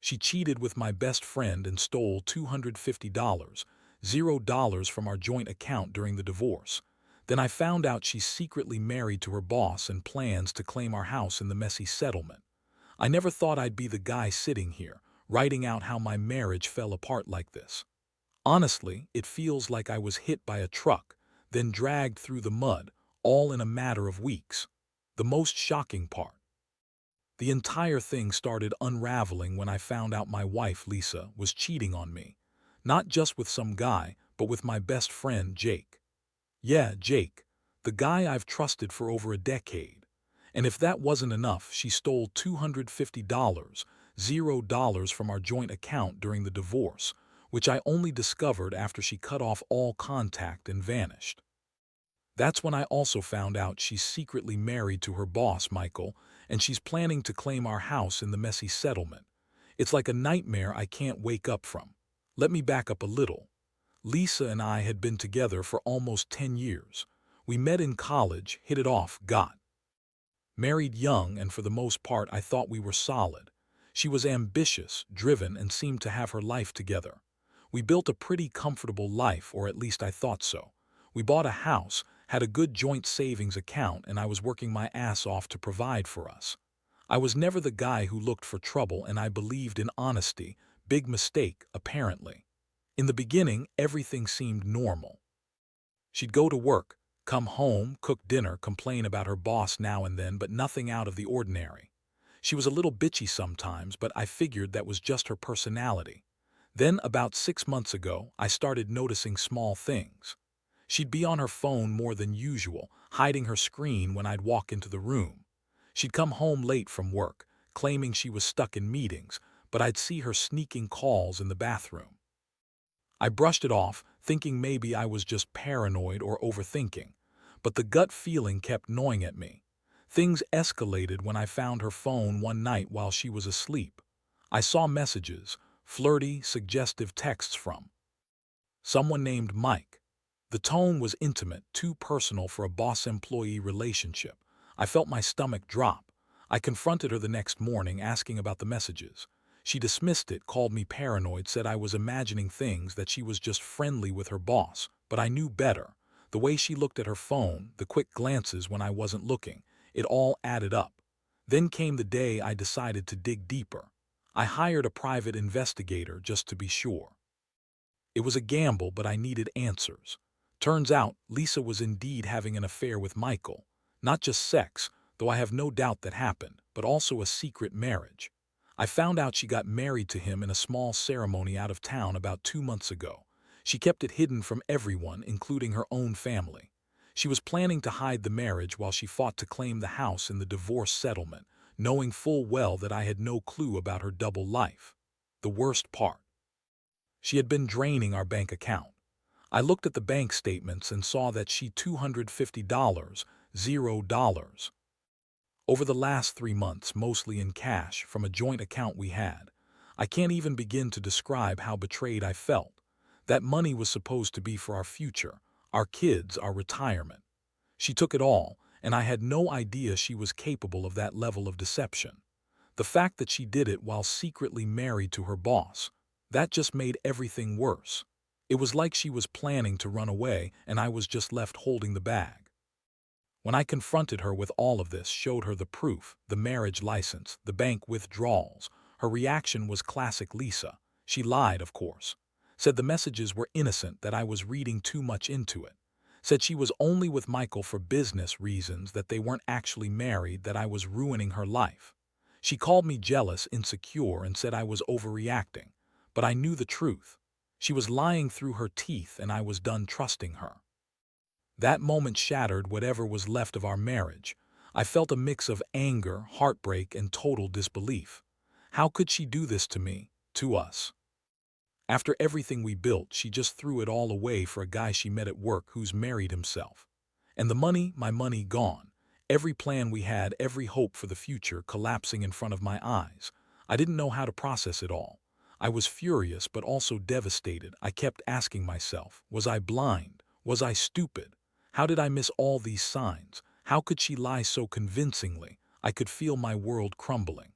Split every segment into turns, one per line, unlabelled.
She cheated with my best friend and stole $250, $0 from our joint account during the divorce. Then I found out she's secretly married to her boss and plans to claim our house in the messy settlement. I never thought I'd be the guy sitting here, writing out how my marriage fell apart like this. Honestly, it feels like I was hit by a truck, then dragged through the mud, all in a matter of weeks. The most shocking part: the entire thing started unraveling when I found out my wife, Lisa, was cheating on me. Not just with some guy, but with my best friend, Jake. Yeah, Jake, the guy I've trusted for over a decade. And if that wasn't enough, she stole $250, $0 from our joint account during the divorce, which I only discovered after she cut off all contact and vanished. That's when I also found out she's secretly married to her boss, Michael, and she's planning to claim our house in the messy settlement. It's like a nightmare I can't wake up from. Let me back up a little. Lisa and I had been together for almost 10 years. We met in college, hit it off, got married young, and for the most part I thought we were solid. She was ambitious, driven, and seemed to have her life together. We built a pretty comfortable life, or at least I thought so. We bought a house, had a good joint savings account, and I was working my ass off to provide for us. I was never the guy who looked for trouble, and I believed in honesty. Big mistake, apparently. In the beginning, everything seemed normal. She'd go to work, come home, cook dinner, complain about her boss now and then, but nothing out of the ordinary. She was a little bitchy sometimes, but I figured that was just her personality. Then, about 6 months ago, I started noticing small things. She'd be on her phone more than usual, hiding her screen when I'd walk into the room. She'd come home late from work, claiming she was stuck in meetings, but I'd see her sneaking calls in the bathroom. I brushed it off, thinking maybe I was just paranoid or overthinking, but the gut feeling kept gnawing at me. Things escalated when I found her phone one night while she was asleep. I saw messages, flirty, suggestive texts from someone named Mike. The tone was intimate, too personal for a boss-employee relationship. I felt my stomach drop. I confronted her the next morning, asking about the messages. She dismissed it, called me paranoid, said I was imagining things, that she was just friendly with her boss. But I knew better. The way she looked at her phone, the quick glances when I wasn't looking, it all added up. Then came the day I decided to dig deeper. I hired a private investigator just to be sure. It was a gamble, but I needed answers. Turns out, Lisa was indeed having an affair with Michael. Not just sex, though I have no doubt that happened, but also a secret marriage. I found out she got married to him in a small ceremony out of town about 2 months ago. She kept it hidden from everyone, including her own family. She was planning to hide the marriage while she fought to claim the house in the divorce settlement, knowing full well that I had no clue about her double life. The worst part: she had been draining our bank account. I looked at the bank statements and saw that she $250, $0. Over the last 3 months, mostly in cash, from a joint account we had. I can't even begin to describe how betrayed I felt. That money was supposed to be for our future, our kids, our retirement. She took it all, and I had no idea she was capable of that level of deception. The fact that she did it while secretly married to her boss, that just made everything worse. It was like she was planning to run away, and I was just left holding the bag. When I confronted her with all of this, showed her the proof, the marriage license, the bank withdrawals, her reaction was classic Lisa. She lied, of course. Said the messages were innocent, that I was reading too much into it. Said she was only with Michael for business reasons, that they weren't actually married, that I was ruining her life. She called me jealous, insecure, and said I was overreacting. But I knew the truth. She was lying through her teeth, and I was done trusting her. That moment shattered whatever was left of our marriage. I felt a mix of anger, heartbreak, and total disbelief. How could she do this to me, to us? After everything we built, she just threw it all away for a guy she met at work who's married himself. And the money, my money, gone. Every plan we had, every hope for the future, collapsing in front of my eyes. I didn't know how to process it all. I was furious, but also devastated. I kept asking myself, was I blind? Was I stupid? How did I miss all these signs? How could she lie so convincingly? I could feel my world crumbling.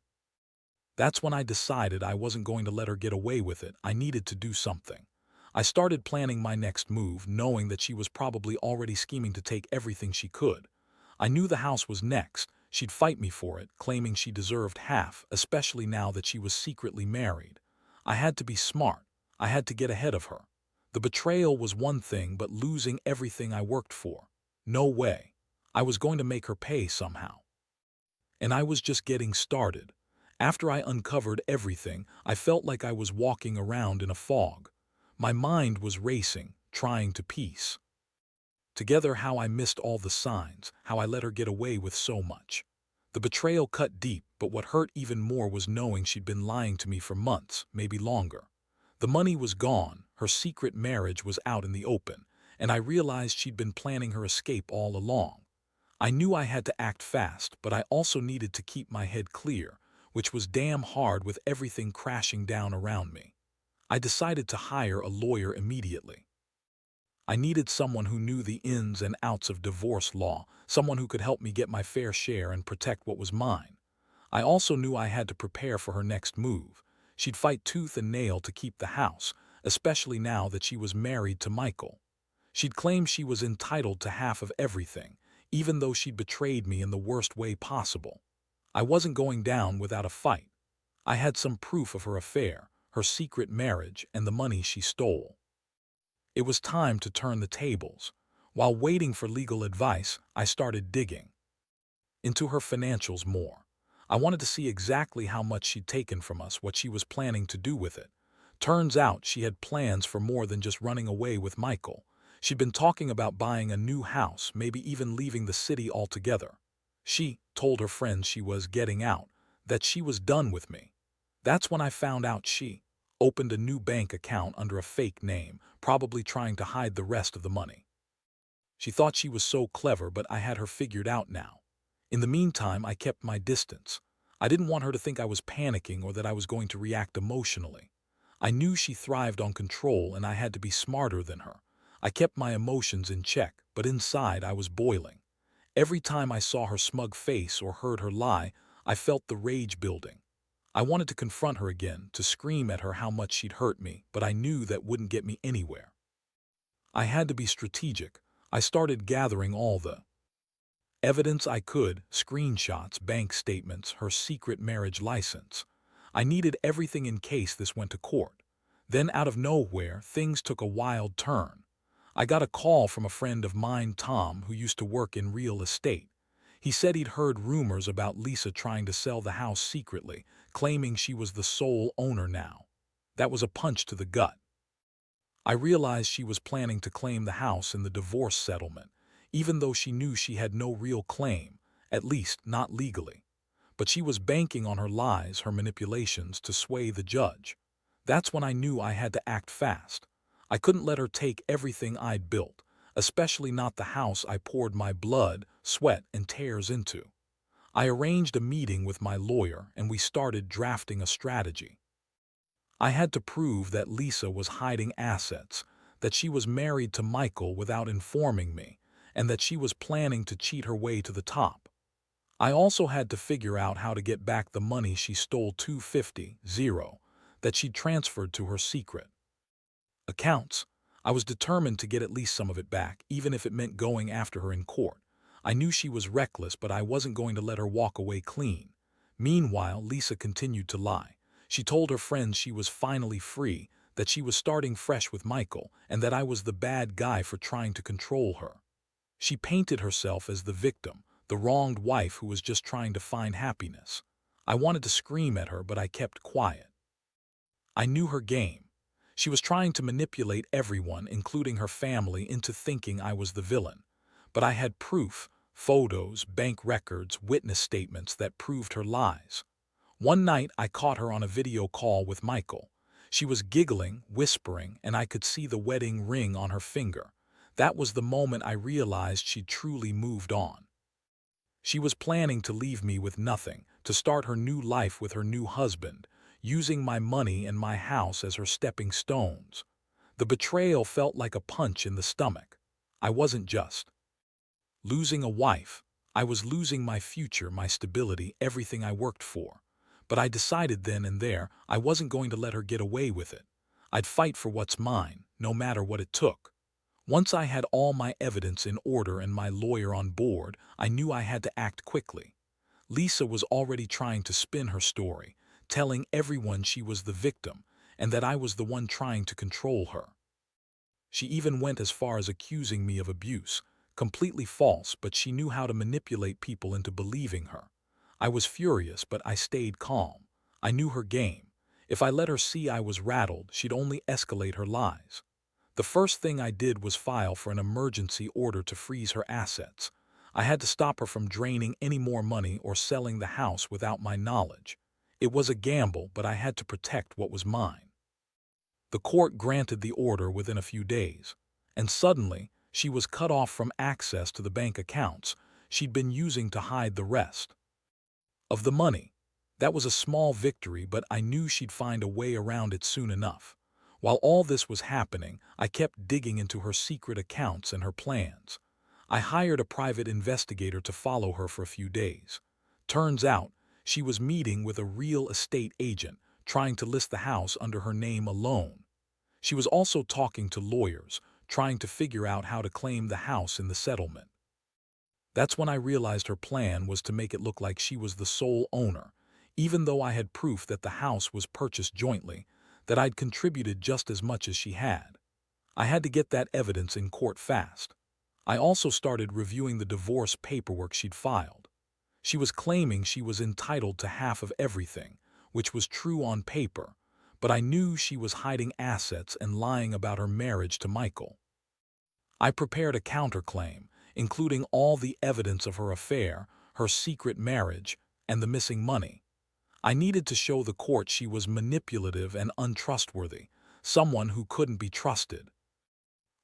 That's when I decided I wasn't going to let her get away with it. I needed to do something. I started planning my next move, knowing that she was probably already scheming to take everything she could. I knew the house was next. She'd fight me for it, claiming she deserved half, especially now that she was secretly married. I had to be smart. I had to get ahead of her. The betrayal was one thing, but losing everything I worked for. No way. I was going to make her pay somehow. And I was just getting started. After I uncovered everything, I felt like I was walking around in a fog. My mind was racing, trying to piece together how I missed all the signs, how I let her get away with so much. The betrayal cut deep, but what hurt even more was knowing she'd been lying to me for months, maybe longer. The money was gone, her secret marriage was out in the open, and I realized she'd been planning her escape all along. I knew I had to act fast, but I also needed to keep my head clear, which was damn hard with everything crashing down around me. I decided to hire a lawyer immediately. I needed someone who knew the ins and outs of divorce law, someone who could help me get my fair share and protect what was mine. I also knew I had to prepare for her next move. She'd fight tooth and nail to keep the house, especially now that she was married to Michael. She'd claim she was entitled to half of everything, even though she'd betrayed me in the worst way possible. I wasn't going down without a fight. I had some proof of her affair, her secret marriage, and the money she stole. It was time to turn the tables. While waiting for legal advice, I started digging into her financials more. I wanted to see exactly how much she'd taken from us, what she was planning to do with it. Turns out she had plans for more than just running away with Michael. She'd been talking about buying a new house, maybe even leaving the city altogether. She told her friends she was getting out, that she was done with me. That's when I found out she opened a new bank account under a fake name, probably trying to hide the rest of the money. She thought she was so clever, but I had her figured out now. In the meantime, I kept my distance. I didn't want her to think I was panicking or that I was going to react emotionally. I knew she thrived on control, and I had to be smarter than her. I kept my emotions in check, but inside I was boiling. Every time I saw her smug face or heard her lie, I felt the rage building. I wanted to confront her again, to scream at her how much she'd hurt me, but I knew that wouldn't get me anywhere. I had to be strategic. I started gathering all the evidence I could: screenshots, bank statements, her secret marriage license. I needed everything in case this went to court. Then out of nowhere, things took a wild turn. I got a call from a friend of mine, Tom, who used to work in real estate. He said he'd heard rumors about Lisa trying to sell the house secretly, claiming she was the sole owner now. That was a punch to the gut. I realized she was planning to claim the house in the divorce settlement, even though she knew she had no real claim, at least not legally. But she was banking on her lies, her manipulations, to sway the judge. That's when I knew I had to act fast. I couldn't let her take everything I'd built, especially not the house I poured my blood, sweat, and tears into. I arranged a meeting with my lawyer, and we started drafting a strategy. I had to prove that Lisa was hiding assets, that she was married to Michael without informing me, and that she was planning to cheat her way to the top. I also had to figure out how to get back the money she stole, 250,000, that she'd transferred to her secret accounts. I was determined to get at least some of it back, even if it meant going after her in court. I knew she was reckless, but I wasn't going to let her walk away clean. Meanwhile, Lisa continued to lie. She told her friends she was finally free, that she was starting fresh with Michael, and that I was the bad guy for trying to control her. She painted herself as the victim, the wronged wife who was just trying to find happiness. I wanted to scream at her, but I kept quiet. I knew her game. She was trying to manipulate everyone, including her family, into thinking I was the villain. But I had proof: photos, bank records, witness statements that proved her lies. One night I caught her on a video call with Michael. She was giggling, whispering, and I could see the wedding ring on her finger. That was the moment I realized she'd truly moved on. She was planning to leave me with nothing, to start her new life with her new husband, using my money and my house as her stepping stones. The betrayal felt like a punch in the stomach. I wasn't just losing a wife. I was losing my future, my stability, everything I worked for. But I decided then and there I wasn't going to let her get away with it. I'd fight for what's mine, no matter what it took. Once I had all my evidence in order and my lawyer on board, I knew I had to act quickly. Lisa was already trying to spin her story, telling everyone she was the victim and that I was the one trying to control her. She even went as far as accusing me of abuse. Completely false, but she knew how to manipulate people into believing her. I was furious, but I stayed calm. I knew her game. If I let her see I was rattled, she'd only escalate her lies. The first thing I did was file for an emergency order to freeze her assets. I had to stop her from draining any more money or selling the house without my knowledge. It was a gamble, but I had to protect what was mine. The court granted the order within a few days, and suddenly she was cut off from access to the bank accounts she'd been using to hide the rest of the money. That was a small victory, but I knew she'd find a way around it soon enough. While all this was happening, I kept digging into her secret accounts and her plans. I hired a private investigator to follow her for a few days. Turns out, she was meeting with a real estate agent, trying to list the house under her name alone. She was also talking to lawyers, trying to figure out how to claim the house in the settlement. That's when I realized her plan was to make it look like she was the sole owner, even though I had proof that the house was purchased jointly, that I'd contributed just as much as she had. I had to get that evidence in court fast. I also started reviewing the divorce paperwork she'd filed. She was claiming she was entitled to half of everything, which was true on paper, but I knew she was hiding assets and lying about her marriage to Michael. I prepared a counterclaim, including all the evidence of her affair, her secret marriage, and the missing money. I needed to show the court she was manipulative and untrustworthy, someone who couldn't be trusted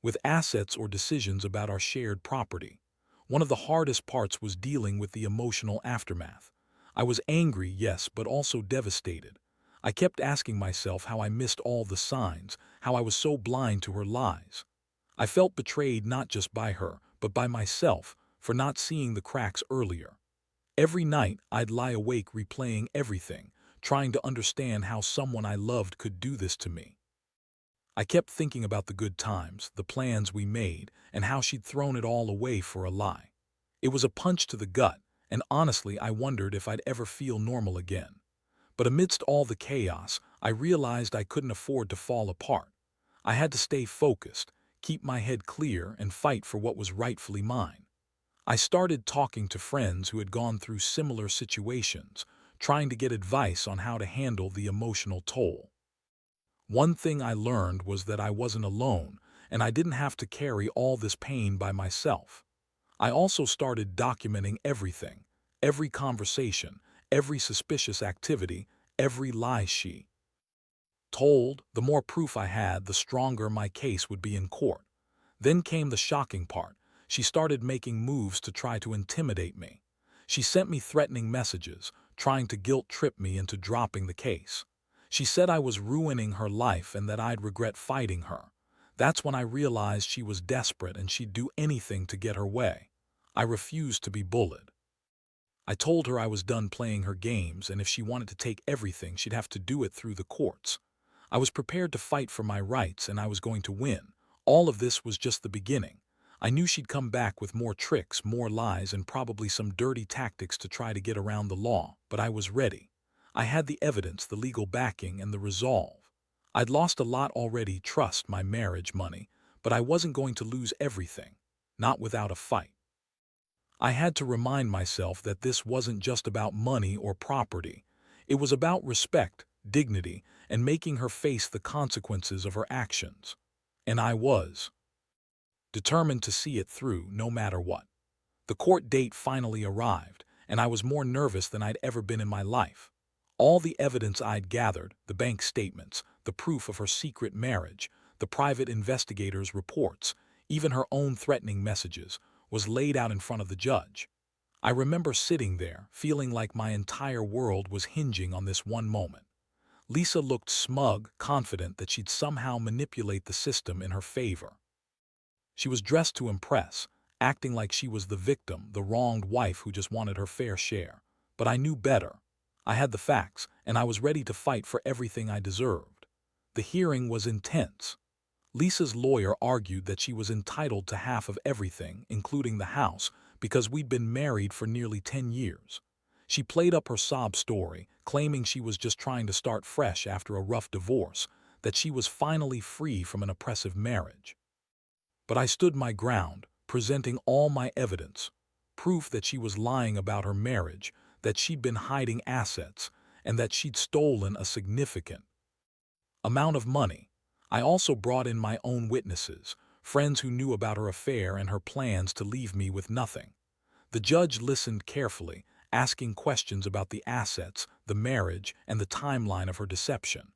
with assets or decisions about our shared property. One of the hardest parts was dealing with the emotional aftermath. I was angry, yes, but also devastated. I kept asking myself how I missed all the signs, how I was so blind to her lies. I felt betrayed not just by her, but by myself for not seeing the cracks earlier. Every night, I'd lie awake replaying everything, trying to understand how someone I loved could do this to me. I kept thinking about the good times, the plans we made, and how she'd thrown it all away for a lie. It was a punch to the gut, and honestly, I wondered if I'd ever feel normal again. But amidst all the chaos, I realized I couldn't afford to fall apart. I had to stay focused, keep my head clear, and fight for what was rightfully mine. I started talking to friends who had gone through similar situations, trying to get advice on how to handle the emotional toll. One thing I learned was that I wasn't alone, and I didn't have to carry all this pain by myself. I also started documenting everything, every conversation, every suspicious activity, every lie she told. The more proof I had, the stronger my case would be in court. Then came the shocking part. She started making moves to try to intimidate me. She sent me threatening messages, trying to guilt-trip me into dropping the case. She said I was ruining her life and that I'd regret fighting her. That's when I realized she was desperate and she'd do anything to get her way. I refused to be bullied. I told her I was done playing her games, and if she wanted to take everything, she'd have to do it through the courts. I was prepared to fight for my rights, and I was going to win. All of this was just the beginning. I knew she'd come back with more tricks, more lies, and probably some dirty tactics to try to get around the law, but I was ready. I had the evidence, the legal backing, and the resolve. I'd lost a lot already, trust, my marriage, money, but I wasn't going to lose everything, not without a fight. I had to remind myself that this wasn't just about money or property. It was about respect, dignity, and making her face the consequences of her actions. And I was determined to see it through no matter what. The court date finally arrived, and I was more nervous than I'd ever been in my life. All the evidence I'd gathered, the bank statements, the proof of her secret marriage, the private investigator's reports, even her own threatening messages, was laid out in front of the judge. I remember sitting there, feeling like my entire world was hinging on this one moment. Lisa looked smug, confident that she'd somehow manipulate the system in her favor. She was dressed to impress, acting like she was the victim, the wronged wife who just wanted her fair share. But I knew better. I had the facts, and I was ready to fight for everything I deserved. The hearing was intense. Lisa's lawyer argued that she was entitled to half of everything, including the house, because we'd been married for nearly 10 years. She played up her sob story, claiming she was just trying to start fresh after a rough divorce, that she was finally free from an oppressive marriage. But I stood my ground, presenting all my evidence, proof that she was lying about her marriage, that she'd been hiding assets, and that she'd stolen a significant amount of money. I also brought in my own witnesses, friends who knew about her affair and her plans to leave me with nothing. The judge listened carefully, asking questions about the assets, the marriage, and the timeline of her deception.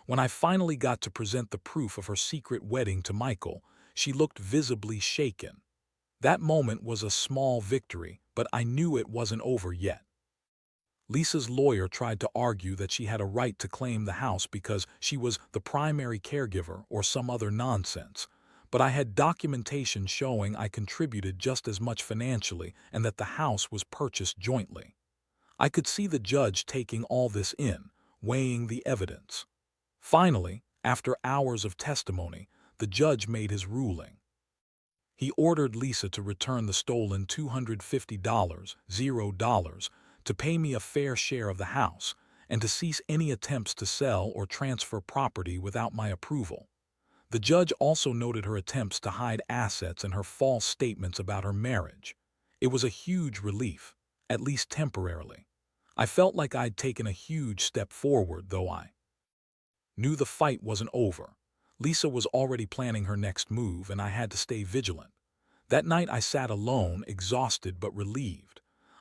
When I finally got to present the proof of her secret wedding to Michael, she looked visibly shaken. That moment was a small victory, but I knew it wasn't over yet. Lisa's lawyer tried to argue that she had a right to claim the house because she was the primary caregiver or some other nonsense, but I had documentation showing I contributed just as much financially and that the house was purchased jointly. I could see the judge taking all this in, weighing the evidence. Finally, after hours of testimony, the judge made his ruling. He ordered Lisa to return the stolen $250, $0, to pay me a fair share of the house, and to cease any attempts to sell or transfer property without my approval. The judge also noted her attempts to hide assets and her false statements about her marriage. It was a huge relief, at least temporarily. I felt like I'd taken a huge step forward, though I knew the fight wasn't over. Lisa was already planning her next move, and I had to stay vigilant. That night I sat alone, exhausted but relieved.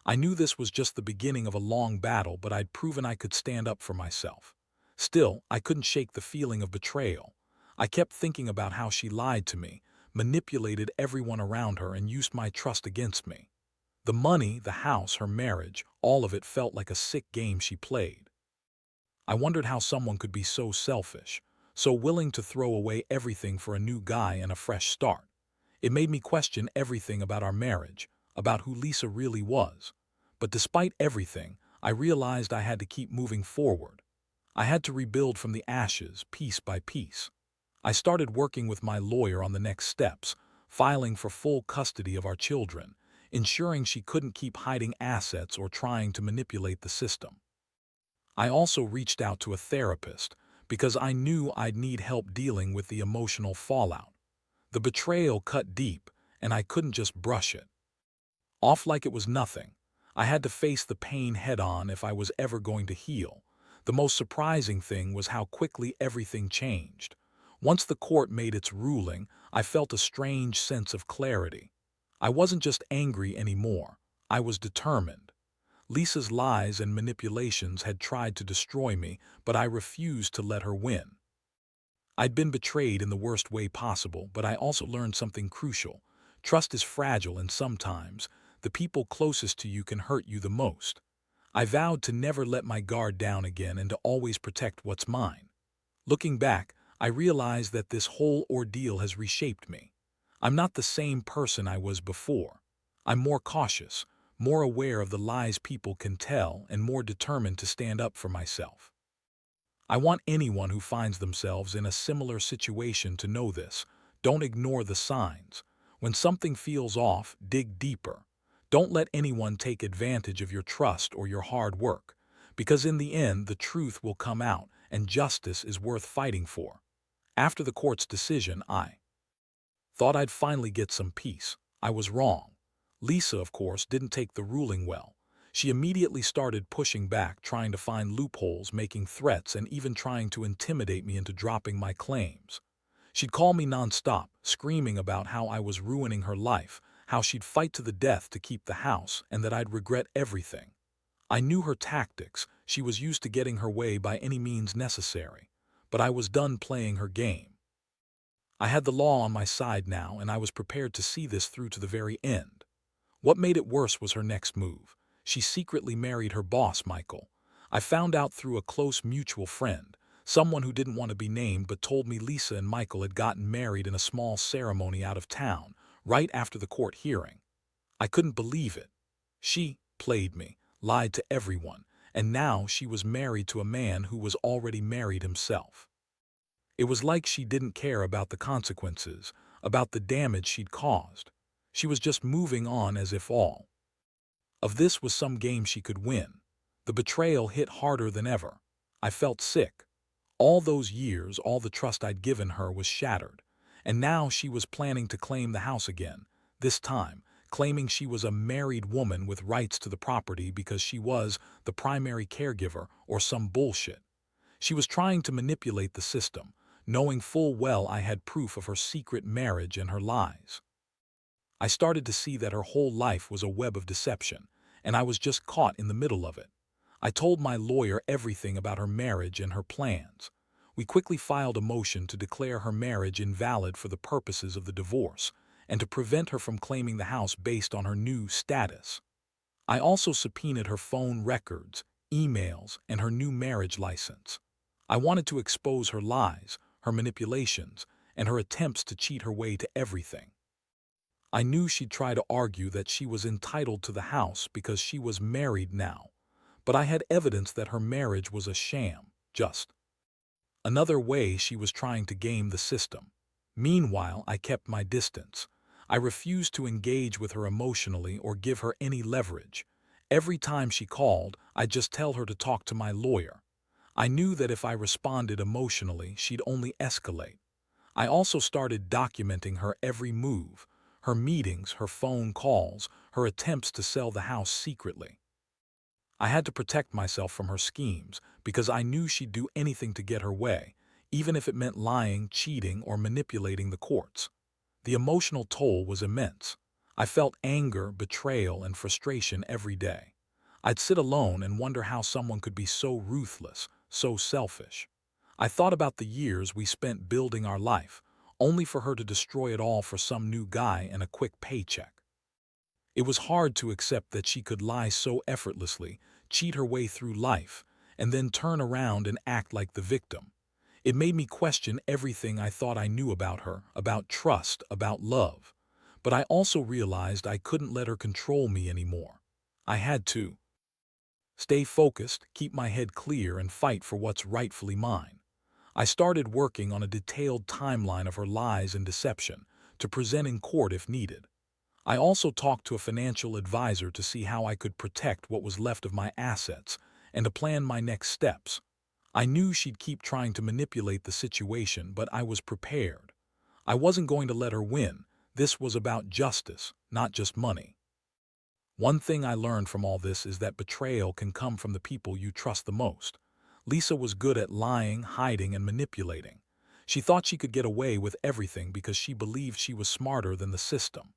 I knew this was just the beginning of a long battle, but I'd proven I could stand up for myself. Still, I couldn't shake the feeling of betrayal. I kept thinking about how she lied to me, manipulated everyone around her, and used my trust against me. The money, the house, her marriage, all of it felt like a sick game she played. I wondered how someone could be so selfish, so willing to throw away everything for a new guy and a fresh start. It made me question everything about our marriage, about who Lisa really was. But despite everything, I realized I had to keep moving forward. I had to rebuild from the ashes, piece by piece. I started working with my lawyer on the next steps, filing for full custody of our children, ensuring she couldn't keep hiding assets or trying to manipulate the system. I also reached out to a therapist because I knew I'd need help dealing with the emotional fallout. The betrayal cut deep, and I couldn't just brush it off like it was nothing. I had to face the pain head-on if I was ever going to heal. The most surprising thing was how quickly everything changed. Once the court made its ruling, I felt a strange sense of clarity. I wasn't just angry anymore. I was determined. Lisa's lies and manipulations had tried to destroy me, but I refused to let her win. I'd been betrayed in the worst way possible, but I also learned something crucial. Trust is fragile, and sometimes the people closest to you can hurt you the most. I vowed to never let my guard down again and to always protect what's mine. Looking back, I realized that this whole ordeal has reshaped me. I'm not the same person I was before. I'm more cautious, more aware of the lies people can tell, and more determined to stand up for myself. I want anyone who finds themselves in a similar situation to know this. Don't ignore the signs. When something feels off, dig deeper. Don't let anyone take advantage of your trust or your hard work, because in the end, the truth will come out, and justice is worth fighting for. After the court's decision, I thought I'd finally get some peace. I was wrong. Lisa, of course, didn't take the ruling well. She immediately started pushing back, trying to find loopholes, making threats, and even trying to intimidate me into dropping my claims. She'd call me nonstop, screaming about how I was ruining her life, how she'd fight to the death to keep the house, and that I'd regret everything. I knew her tactics. She was used to getting her way by any means necessary. But I was done playing her game. I had the law on my side now, and I was prepared to see this through to the very end. What made it worse was her next move. She secretly married her boss, Michael. I found out through a close mutual friend, someone who didn't want to be named but told me Lisa and Michael had gotten married in a small ceremony out of town, right after the court hearing. I couldn't believe it. She played me, lied to everyone, and now she was married to a man who was already married himself. It was like she didn't care about the consequences, about the damage she'd caused. She was just moving on as if all of this was some game she could win. The betrayal hit harder than ever. I felt sick. All those years, all the trust I'd given her was shattered. And now she was planning to claim the house again, this time, claiming she was a married woman with rights to the property because she was the primary caregiver or some bullshit. She was trying to manipulate the system, knowing full well I had proof of her secret marriage and her lies. I started to see that her whole life was a web of deception, and I was just caught in the middle of it. I told my lawyer everything about her marriage and her plans. We quickly filed a motion to declare her marriage invalid for the purposes of the divorce and to prevent her from claiming the house based on her new status. I also subpoenaed her phone records, emails, and her new marriage license. I wanted to expose her lies, her manipulations, and her attempts to cheat her way to everything. I knew she'd try to argue that she was entitled to the house because she was married now, but I had evidence that her marriage was a sham, just another way she was trying to game the system. Meanwhile, I kept my distance. I refused to engage with her emotionally or give her any leverage. Every time she called, I'd just tell her to talk to my lawyer. I knew that if I responded emotionally, she'd only escalate. I also started documenting her every move, her meetings, her phone calls, her attempts to sell the house secretly. I had to protect myself from her schemes because I knew she'd do anything to get her way, even if it meant lying, cheating, or manipulating the courts. The emotional toll was immense. I felt anger, betrayal, and frustration every day. I'd sit alone and wonder how someone could be so ruthless, so selfish. I thought about the years we spent building our life, only for her to destroy it all for some new guy and a quick paycheck. It was hard to accept that she could lie so effortlessly, cheat her way through life, and then turn around and act like the victim. It made me question everything I thought I knew about her, about trust, about love. But I also realized I couldn't let her control me anymore. I had to stay focused, keep my head clear, and fight for what's rightfully mine. I started working on a detailed timeline of her lies and deception to present in court if needed. I also talked to a financial advisor to see how I could protect what was left of my assets and to plan my next steps. I knew she'd keep trying to manipulate the situation, but I was prepared. I wasn't going to let her win. This was about justice, not just money. One thing I learned from all this is that betrayal can come from the people you trust the most. Lisa was good at lying, hiding, and manipulating. She thought she could get away with everything because she believed she was smarter than the system.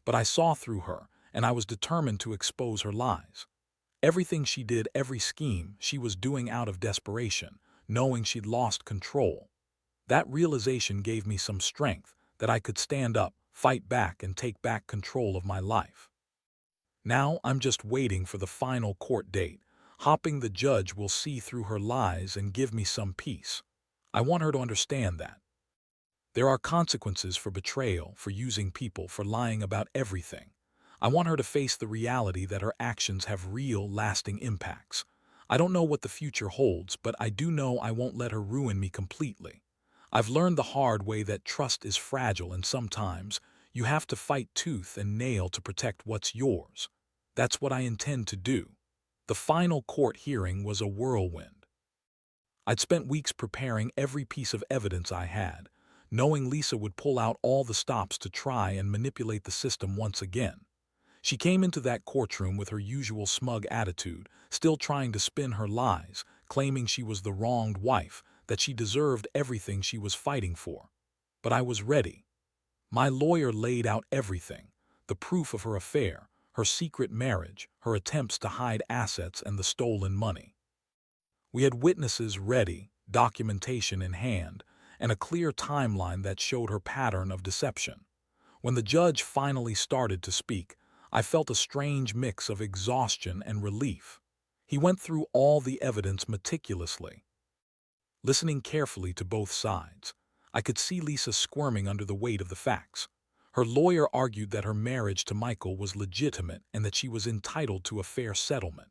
But I saw through her, and I was determined to expose her lies. Everything she did, every scheme, she was doing out of desperation, knowing she'd lost control. That realization gave me some strength, that I could stand up, fight back, and take back control of my life. Now I'm just waiting for the final court date, hoping the judge will see through her lies and give me some peace. I want her to understand that there are consequences for betrayal, for using people, for lying about everything. I want her to face the reality that her actions have real, lasting impacts. I don't know what the future holds, but I do know I won't let her ruin me completely. I've learned the hard way that trust is fragile, and sometimes you have to fight tooth and nail to protect what's yours. That's what I intend to do. The final court hearing was a whirlwind. I'd spent weeks preparing every piece of evidence I had, knowing Lisa would pull out all the stops to try and manipulate the system once again. She came into that courtroom with her usual smug attitude, still trying to spin her lies, claiming she was the wronged wife, that she deserved everything she was fighting for. But I was ready. My lawyer laid out everything, the proof of her affair, her secret marriage, her attempts to hide assets, and the stolen money. We had witnesses ready, documentation in hand, and a clear timeline that showed her pattern of deception. When the judge finally started to speak, I felt a strange mix of exhaustion and relief. He went through all the evidence meticulously, listening carefully to both sides. I could see Lisa squirming under the weight of the facts. Her lawyer argued that her marriage to Michael was legitimate and that she was entitled to a fair settlement.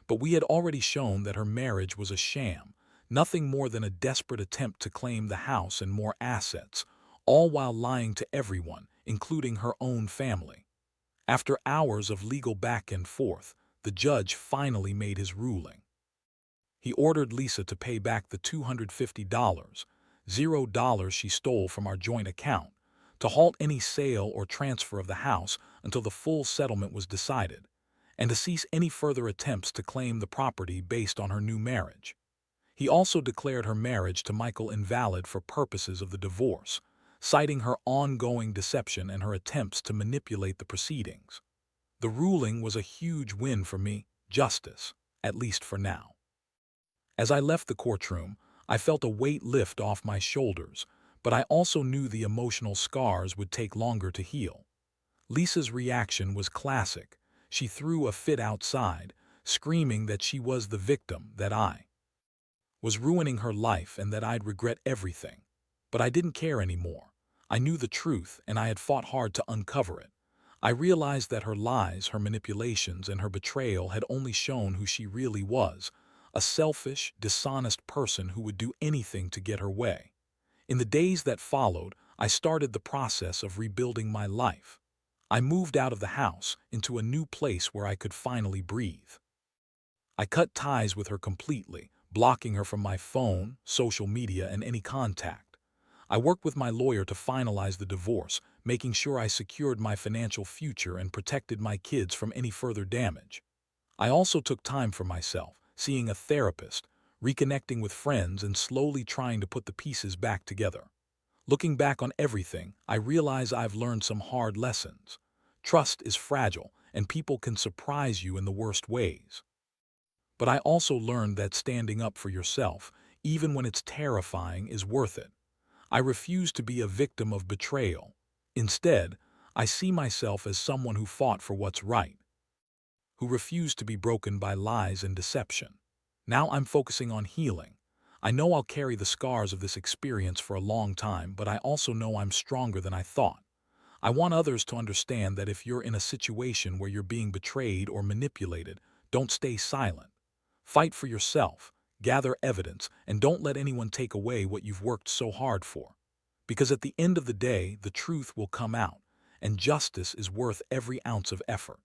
but we had already shown that her marriage was a sham, nothing more than a desperate attempt to claim the house and more assets, all while lying to everyone, including her own family. After hours of legal back and forth, the judge finally made his ruling. He ordered Lisa to pay back the $250, $0 she stole from our joint account, to halt any sale or transfer of the house until the full settlement was decided, and to cease any further attempts to claim the property based on her new marriage. He also declared her marriage to Michael invalid for purposes of the divorce, citing her ongoing deception and her attempts to manipulate the proceedings. The ruling was a huge win for me, justice, at least for now. As I left the courtroom, I felt a weight lift off my shoulders, but I also knew the emotional scars would take longer to heal. Lisa's reaction was classic. She threw a fit outside, screaming that she was the victim, that I was ruining her life and that I'd regret everything. But I didn't care anymore. I knew the truth, and I had fought hard to uncover it. I realized that her lies, her manipulations, and her betrayal had only shown who she really was, a selfish, dishonest person who would do anything to get her way. In the days that followed, I started the process of rebuilding my life. I moved out of the house into a new place where I could finally breathe. I cut ties with her completely, blocking her from my phone, social media, and any contact. I worked with my lawyer to finalize the divorce, making sure I secured my financial future and protected my kids from any further damage. I also took time for myself, seeing a therapist, reconnecting with friends, and slowly trying to put the pieces back together. Looking back on everything, I realize I've learned some hard lessons. Trust is fragile, and people can surprise you in the worst ways. But I also learned that standing up for yourself, even when it's terrifying, is worth it. I refuse to be a victim of betrayal. Instead, I see myself as someone who fought for what's right, who refused to be broken by lies and deception. Now I'm focusing on healing. I know I'll carry the scars of this experience for a long time, but I also know I'm stronger than I thought. I want others to understand that if you're in a situation where you're being betrayed or manipulated, don't stay silent. Fight for yourself, gather evidence, and don't let anyone take away what you've worked so hard for. Because at the end of the day, the truth will come out, and justice is worth every ounce of effort.